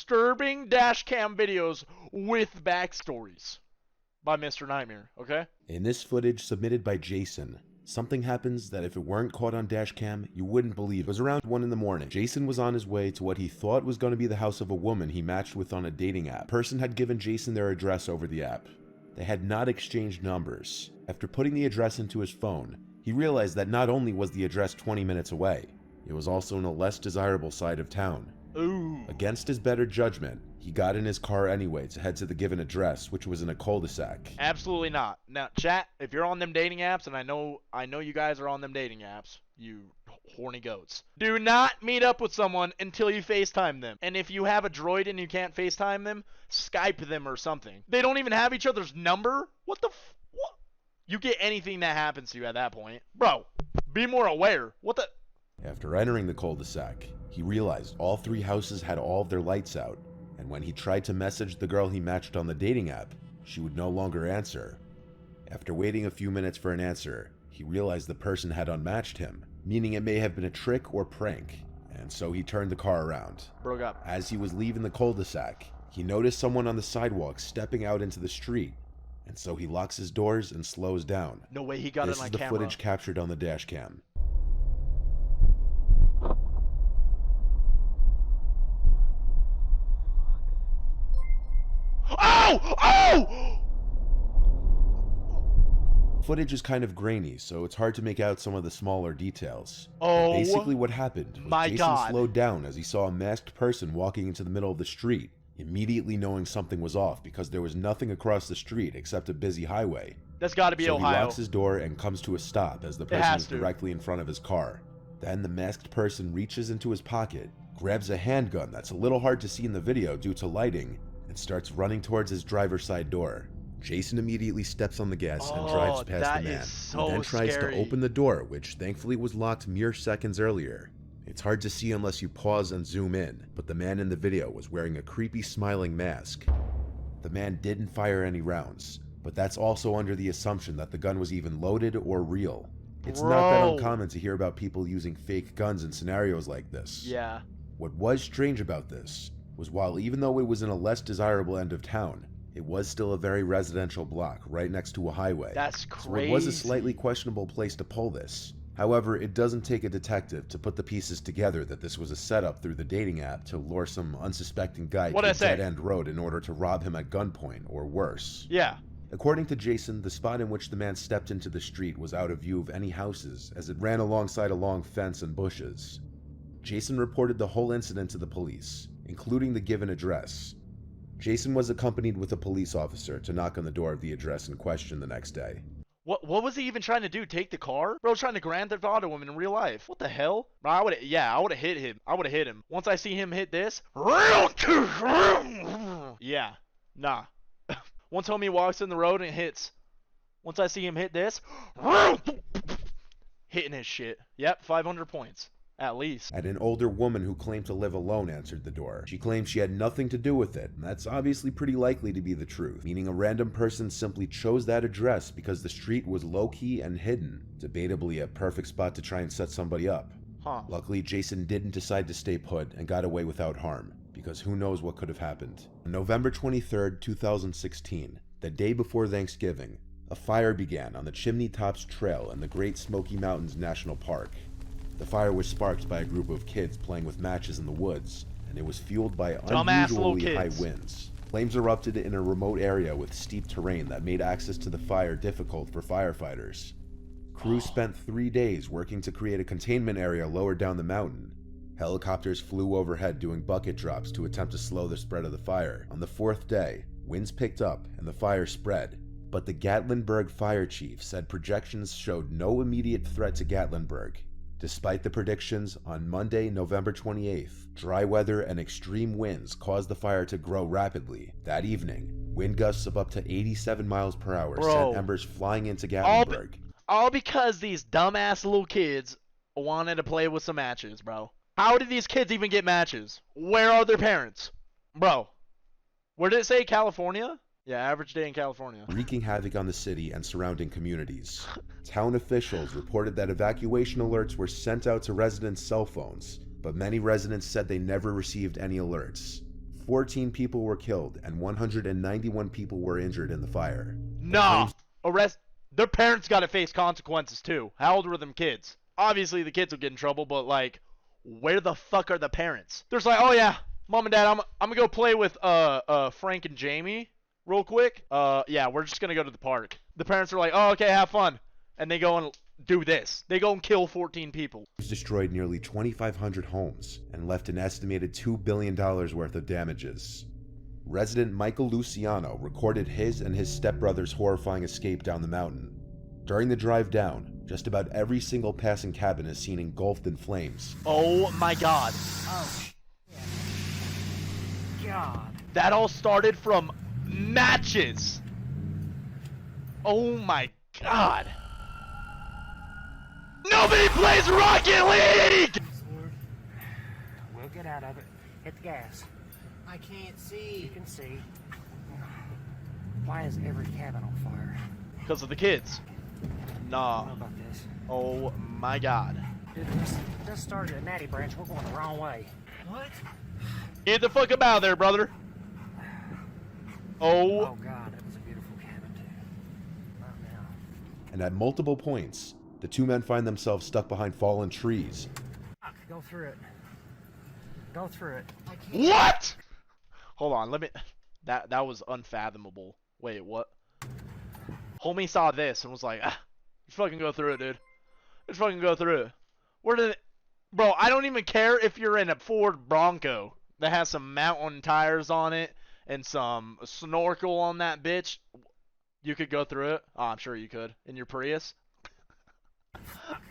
disturbing dashcam videos with backstories by Mr. Nightmare, okay? In this footage submitted by Jason, something happens that if it weren't caught on Dashcam, you wouldn't believe. It was around 1 in the morning. Jason was on his way to what he thought was going to be the house of a woman he matched with on a dating app. A person had given Jason their address over the app. They had not exchanged numbers. After putting the address into his phone, he realized that not only was the address 20 minutes away, it was also in a less desirable side of town. Ooh. Against his better judgment, he got in his car anyway to head to the given address, which was in a cul-de-sac. Absolutely not. Now, chat, if you're on them dating apps, and I know you guys are on them dating apps, you horny goats, do not meet up with someone until you FaceTime them. And if you have a droid and you can't FaceTime them, Skype them or something. They don't even have each other's number? What the what? You get anything that happens to you at that point. Bro, be more aware. What the? After entering the cul-de-sac, he realized all 3 houses had all of their lights out, and when he tried to message the girl he matched on the dating app, she would no longer answer. After waiting a few minutes for an answer, he realized the person had unmatched him, meaning it may have been a trick or prank, and so he turned the car around. Broke up. As he was leaving the cul-de-sac, he noticed someone on the sidewalk stepping out into the street, and so he locks his doors and slows down. No way he got it on camera. This is the footage captured on the dash cam. Oh! Oh! Footage is kind of grainy, so it's hard to make out some of the smaller details. Oh, but basically what happened was my Jason God. slowed down as he saw a masked person walking into the middle of the street, immediately knowing something was off because there was nothing across the street except a busy highway. That's got to be So Ohio. he locks his door and comes to a stop as the person has is to. directly in front of his car. Then the masked person reaches into his pocket, grabs a handgun that's a little hard to see in the video due to lighting, and starts running towards his driver's side door. Jason immediately steps on the gas and drives past that the man. is so He then tries scary. to open the door, which thankfully was locked mere seconds earlier. It's hard to see unless you pause and zoom in, but the man in the video was wearing a creepy smiling mask. The man didn't fire any rounds, but that's also under the assumption that the gun was even loaded or real. It's not that uncommon to hear about people using fake guns in scenarios like this. Yeah. What was strange about this was while even though it was in a less desirable end of town, it was still a very residential block right next to a highway. That's So crazy. it was a slightly questionable place to pull this. However, it doesn't take a detective to put the pieces together that this was a setup through the dating app to lure some unsuspecting guy to a dead-end road in order to rob him at gunpoint, or worse. Yeah. According to Jason, the spot in which the man stepped into the street was out of view of any houses, as it ran alongside a long fence and bushes. Jason reported the whole incident to the police, including the given address. Jason was accompanied with a police officer to knock on the door of the address in question the next day. What was he even trying to do? Take the car? Bro, trying to grand theft auto him in real life. What the hell? Bro, I would have hit him. I would have hit him. Once I see him hit this. Yeah. Nah. Once homie walks in the road and hits. Once I see him hit this. Hitting his shit. Yep, 500 points. At least. And an older woman who claimed to live alone answered the door. She claimed she had nothing to do with it, and that's obviously pretty likely to be the truth, meaning a random person simply chose that address because the street was low-key and hidden, debatably a perfect spot to try and set somebody up. Huh. Luckily, Jason didn't decide to stay put and got away without harm, because who knows what could have happened. On November 23rd, 2016, the day before Thanksgiving, a fire began on the Chimney Tops Trail in the Great Smoky Mountains National Park. The fire was sparked by a group of kids playing with matches in the woods, and it was fueled by unusually high winds. Flames erupted in a remote area with steep terrain that made access to the fire difficult for firefighters. Crews spent 3 days working to create a containment area lower down the mountain. Helicopters flew overhead doing bucket drops to attempt to slow the spread of the fire. On the 4th day, winds picked up and the fire spread, but the Gatlinburg fire chief said projections showed no immediate threat to Gatlinburg. Despite the predictions, on Monday, November 28th, dry weather and extreme winds caused the fire to grow rapidly. That evening, wind gusts of up to 87 miles per hour sent embers flying into Gatlinburg. All because these dumbass little kids wanted to play with some matches, bro. How did these kids even get matches? Where are their parents? Bro, where did it say? California? Yeah, average day in California. Wreaking havoc on the city and surrounding communities. Town officials reported that evacuation alerts were sent out to residents' cell phones, but many residents said they never received any alerts. 14 people were killed and 191 people were injured in the fire. Nah, arrest. Their parents gotta face consequences too. How old were them kids? Obviously the kids will get in trouble, but like, where the fuck are the parents? They're just like, oh yeah, mom and dad, I'm gonna go play with Frank and Jamie real quick. Yeah, we're just gonna go to the park. The parents are like, oh okay, have fun, and they go and do this. They go and kill 14 people. Destroyed nearly 2,500 homes and left an estimated $2 billion worth of damages. Resident Michael Luciano recorded his and his stepbrother's horrifying escape down the mountain. During the drive down, just about every single passing cabin is seen engulfed in flames. Oh my god. Oh, God. That all started from matches. Oh my god. Nobody plays Rocket League! We'll get out of it. Hit the gas. I can't see. You can see. Why is every cabin on fire? Because of the kids. I Nah. don't know about this. Oh my god. Dude, this started at Natty Branch. We're going the wrong way. What? Get the fuck up out of there, brother. Oh, Oh. God. That was a beautiful cabin, too. Not now. And at multiple points, the two men find themselves stuck behind fallen trees. Go through it. Go through it. I can't. What? Hold on, let me. That was unfathomable. Wait, what? Homie saw this and was like, ah, just fucking go through it, dude. Just fucking go through it. Where did it? Bro, I don't even care if you're in a Ford Bronco that has some mountain tires on it and some snorkel on that bitch. You could go through it. Oh, I'm sure you could. In your Prius.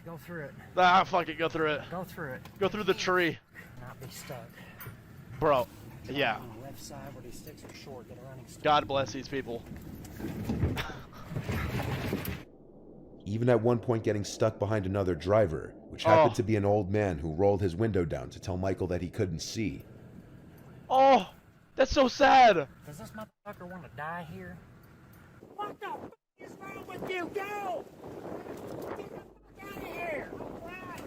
Go through it. Ah, fuck it, go through it. Go through it. Go through the tree. Not be stuck. Bro, yeah. On the left side where these sticks are short, get a running start. God bless these people. Even at one point getting stuck behind another driver, which happened Oh. to be an old man who rolled his window down to tell Michael that he couldn't see. Oh, that's so sad. Does this motherfucker want to die here? What the f is wrong with you? Go! Get the fuck out of here! Run!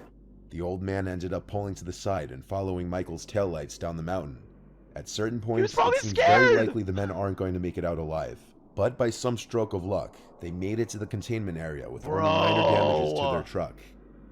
The old man ended up pulling to the side and following Michael's taillights down the mountain. At certain points, probably it seems very scared! likely the men aren't going to make it out alive. But by some stroke of luck, they made it to the containment area with only minor damages to their truck.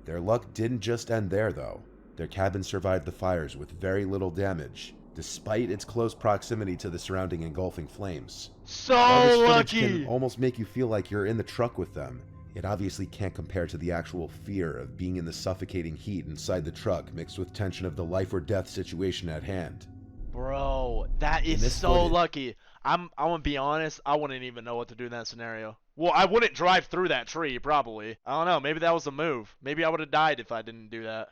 Their luck didn't just end there, though. Their cabin survived the fires with very little damage, despite its close proximity to the surrounding engulfing flames. So While this footage lucky. can almost make you feel like you're in the truck with them, it obviously can't compare to the actual fear of being in the suffocating heat inside the truck mixed with tension of the life or death situation at hand. Bro, that In is this so footage- lucky. I'm gonna be honest, I wouldn't even know what to do in that scenario. Well, I wouldn't drive through that tree, probably. I don't know, maybe that was a move. Maybe I would have died if I didn't do that.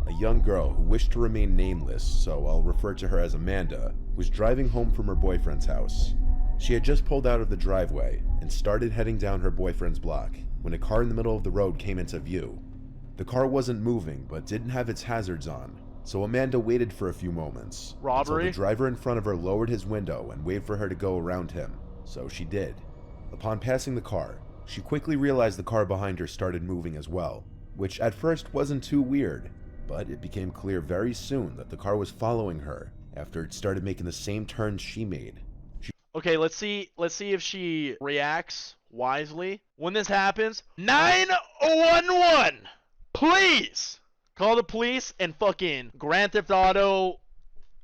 A young girl who wished to remain nameless, so I'll refer to her as Amanda, was driving home from her boyfriend's house. She had just pulled out of the driveway and started heading down her boyfriend's block when a car in the middle of the road came into view. The car wasn't moving but didn't have its hazards on, so Amanda waited for a few moments. Robbery? Until the driver in front of her lowered his window and waved for her to go around him, so she did. Upon passing the car, she quickly realized the car behind her started moving as well, which at first wasn't too weird, but it became clear very soon that the car was following her after it started making the same turns she made. Okay, let's see if she reacts wisely. When this happens, 911! Please! Call the police and fucking Grand Theft Auto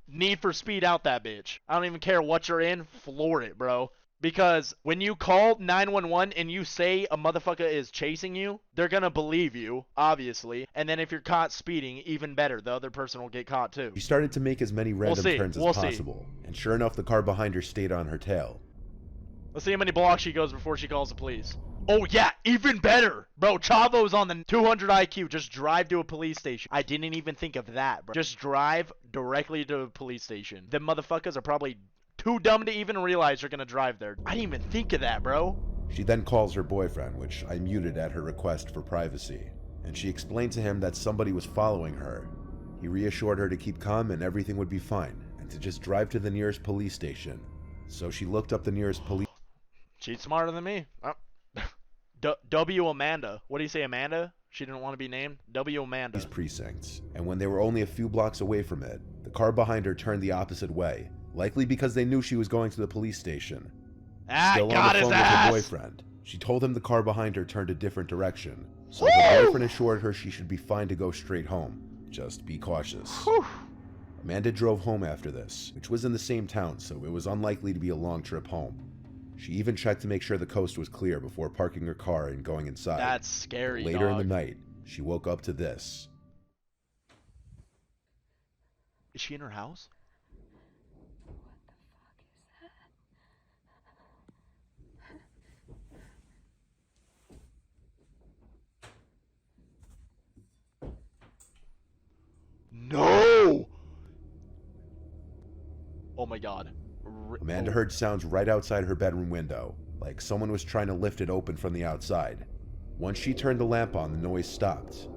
Need for Speed out that bitch. I don't even care what you're in, floor it, bro. Because when you call 911 and you say a motherfucker is chasing you, they're gonna believe you, obviously. And then if you're caught speeding, even better. The other person will get caught too. She started to make as many random see, turns as we'll see. possible, and sure enough the car behind her stayed on her tail. Let's see how many blocks she goes before she calls the police. Oh yeah, even better. Bro, Chavo's on the 200 IQ. Just drive to a police station. I didn't even think of that, bro. Just drive directly to a police station. Them motherfuckers are probably too dumb to even realize you're gonna drive there. I didn't even think of that, bro. She then calls her boyfriend, which I muted at her request for privacy, and she explained to him that somebody was following her. He reassured her to keep calm and everything would be fine, and to just drive to the nearest police station. So she looked up the nearest police She's smarter than me. W. Amanda. What do you say, Amanda? She didn't want to be named? W. Amanda. precinct, and when they were only a few blocks away from it, the car behind her turned the opposite way, likely because they knew she was going to the police station. Ah, Still on got the his phone with her ass! boyfriend, she told him the car behind her turned a different direction, so Woo! her boyfriend assured her she should be fine to go straight home. Just be cautious. Whew. Amanda drove home after this, which was in the same town, so it was unlikely to be a long trip home. She even checked to make sure the coast was clear before parking her car and going inside. That's scary, But later dog. in the night, she woke up to this. Is she in her house? No! Oh my god. Amanda heard sounds right outside her bedroom window, like someone was trying to lift it open from the outside. Once she turned the lamp on, the noise stopped.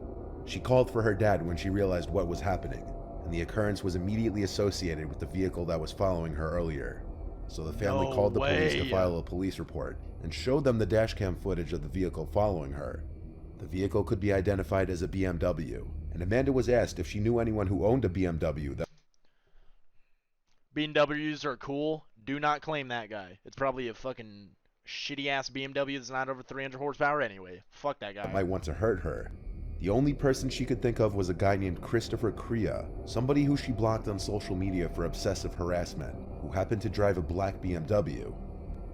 She called for her dad when she realized what was happening, and the occurrence was immediately associated with the vehicle that was following her earlier. So the family No called the police to way. file a police report and showed them the dashcam footage of the vehicle following her. The vehicle could be identified as a BMW, and Amanda was asked if she knew anyone who owned a BMW that BMWs are cool. Do not claim that guy. It's probably a fucking shitty ass BMW that's not over 300 horsepower anyway. Fuck that guy. might want to hurt her. The only person she could think of was a guy named Christopher Crea, somebody who she blocked on social media for obsessive harassment, who happened to drive a black BMW.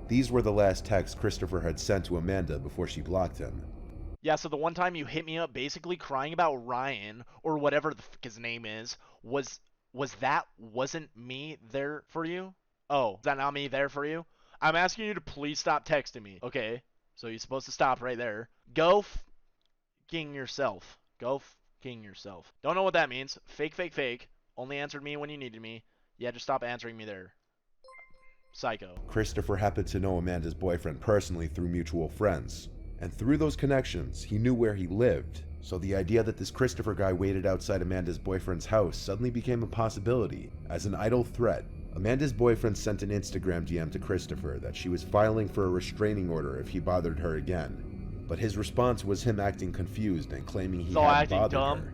These were the last texts Christopher had sent to Amanda before she blocked him. Yeah, so the one time you hit me up basically crying about Ryan, or whatever the fuck his name is, wasn't me there for you? Oh, is that not me there for you? I'm asking you to please stop texting me. Okay, so you're supposed to stop right there. Go f***ing yourself. Go f***ing yourself. Don't know what that means. Fake, fake, fake. Only answered me when you needed me. Yeah, just stop answering me there. Psycho. Christopher happened to know Amanda's boyfriend personally through mutual friends, and through those connections, he knew where he lived. So the idea that this Christopher guy waited outside Amanda's boyfriend's house suddenly became a possibility. As an idle threat, Amanda's boyfriend sent an Instagram DM to Christopher that she was filing for a restraining order if he bothered her again. But his response was him acting confused and claiming he So hadn't acting bothered dumb? her.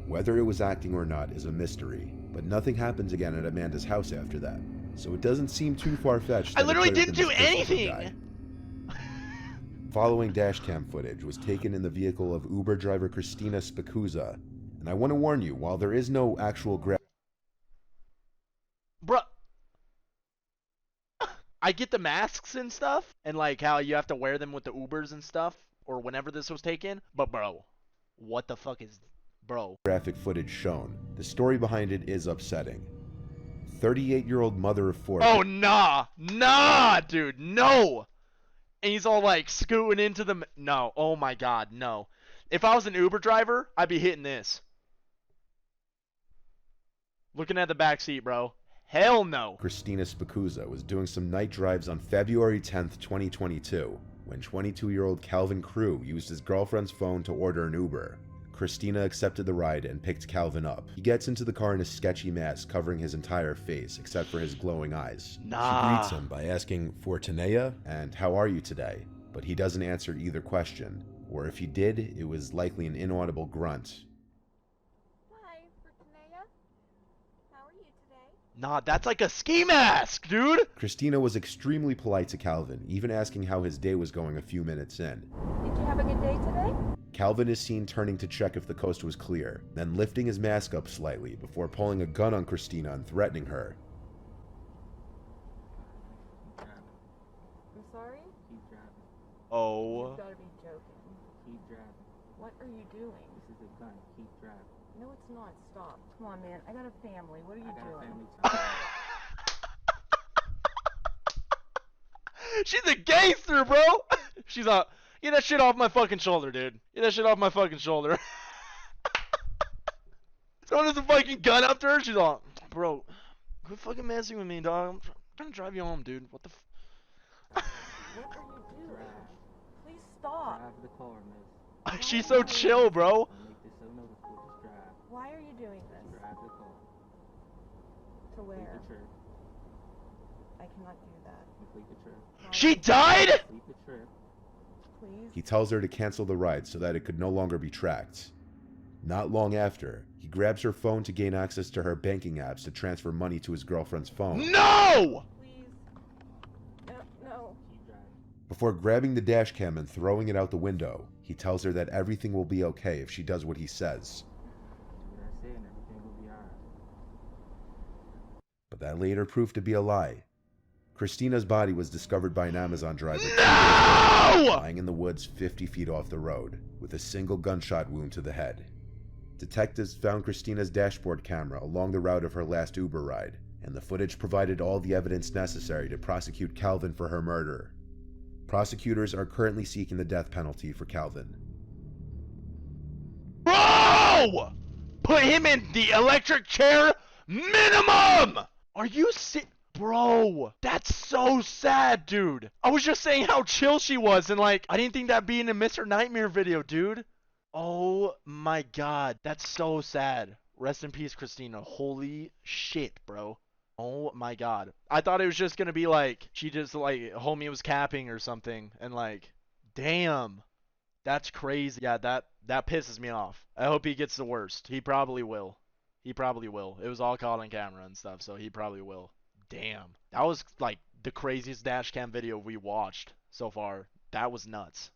Whether it was acting or not is a mystery, but nothing happens again at Amanda's house after that. So it doesn't seem too far-fetched. I that it literally could have didn't been do this Christopher anything! guy. Following dashcam footage was taken in the vehicle of Uber driver Christina Spikuza, and I want to warn you, while there is no actual Bruh. I get the masks and stuff, and like how you have to wear them with the Ubers and stuff, or whenever this was taken, but bro, what the fuck is... Bro. graphic footage shown, the story behind it is upsetting. 38-year-old mother of four. Oh, nah! Nah, dude, no! And he's all like scooting into the... No, oh my god, no. If I was an Uber driver, I'd be hitting this. Looking at the back seat, bro. Hell no. Christina Spikuza was doing some night drives on February 10th, 2022, when 22-year-old Calvin Crew used his girlfriend's phone to order an Uber. Christina accepted the ride and picked Calvin up. He gets into the car in a sketchy mask covering his entire face, except for his glowing eyes. Nah. She greets him by asking for Tanea and how are you today? But he doesn't answer either question, or if he did, it was likely an inaudible grunt. Hi, Fortunea. How are you today? Nah, that's like a ski mask, dude! Christina was extremely polite to Calvin, even asking how his day was going a few minutes in. Did you have a good day today? Calvin is seen turning to check if the coast was clear, then lifting his mask up slightly before pulling a gun on Christina and threatening her. I'm sorry? Keep driving. Oh. You've got to be joking. Keep driving. What are you doing? This is a gun. Keep driving. No, it's not. Stop. Come on, man. I got a family. What are you I got a doing? family too. She's a gangster, bro! She's a... Get that shit off my fucking shoulder, dude. Get that shit off my fucking shoulder. Someone has a fucking gun up to her. She's all, bro, quit fucking messing with me, dog. I'm trying to drive you home, dude. What the What are you doing? Drive. Please stop. Drive the car, miss. She's so chill, bro. Don't make this so noticeable. Just drive. Why are you doing this? Drive the car. To Complete where? the trip. I cannot do that. Complete the trip. She died?! Complete the trip. Please. He tells her to cancel the ride so that it could no longer be tracked. Not long after, he grabs her phone to gain access to her banking apps to transfer money to his girlfriend's phone. No! Please. No, no. Keep driving. Before grabbing the dash cam and throwing it out the window, he tells her that everything will be okay if she does what he says. Do what I say and everything will be alright. But that later proved to be a lie. Christina's body was discovered by an Amazon driver 2 days No! later, lying in the woods 50 feet off the road, with a single gunshot wound to the head. Detectives found Christina's dashboard camera along the route of her last Uber ride, and the footage provided all the evidence necessary to prosecute Calvin for her murder. Prosecutors are currently seeking the death penalty for Calvin. Bro! Put him in the electric chair minimum! Are you Bro, that's so sad, dude. I was just saying how chill she was, and like, I didn't think that'd be in a Mr. Nightmare video, dude. Oh my god, that's so sad. Rest in peace, Christina. Holy shit, bro. Oh my god. I thought it was just gonna be like, she just like, homie was capping or something, and like, damn. That's crazy. Yeah, that pisses me off. I hope he gets the worst. He probably will. He probably will. It was all caught on camera and stuff, so he probably will. Damn. That was like the craziest dash cam video we watched so far. That was nuts.